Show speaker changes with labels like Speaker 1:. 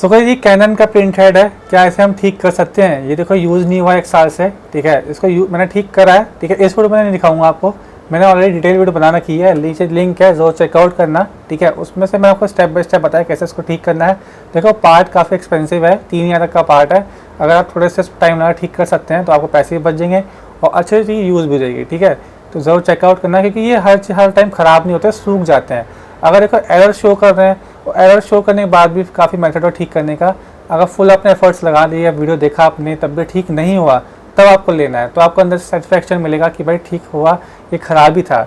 Speaker 1: सो कोई ये कैनन का प्रिंट हेड है, क्या इसे हम ठीक कर सकते हैं? ये देखो यूज़ नहीं हुआ 1 साल से, ठीक है। इसको मैंने ठीक करा है, ठीक है। इस वीडियो में नहीं दिखाऊंगा आपको, मैंने ऑलरेडी डिटेल वीडियो बनाना की है, नीचे लिंक है, जो चेकआउट करना, ठीक है। उसमें से मैं आपको स्टेप बाय स्टेप बताया कैसे इसको ठीक करना है। देखो पार्ट काफ़ी एक्सपेंसिव है, 3000 तक का पार्ट है। अगर आप थोड़े से टाइम लगा ठीक कर सकते हैं तो आपको पैसे भी बच जाएंगे और अच्छे से यूज़ भी हो जाएगी, ठीक है। तो ज़रूर चेकआउट करना, क्योंकि ये हर टाइम ख़राब नहीं होते, सूख जाते हैं। अगर देखो एरर शो कर रहे हैं, और एरर शो करने के बाद भी काफ़ी मेथड है ठीक करने का। अगर फुल अपने एफर्ट्स लगा दिए, वीडियो देखा आपने, तब भी ठीक नहीं हुआ, तब आपको लेना है, तो आपको अंदर से सेटिस्फैक्शन मिलेगा कि भाई ठीक हुआ, ये ख़राब ही था।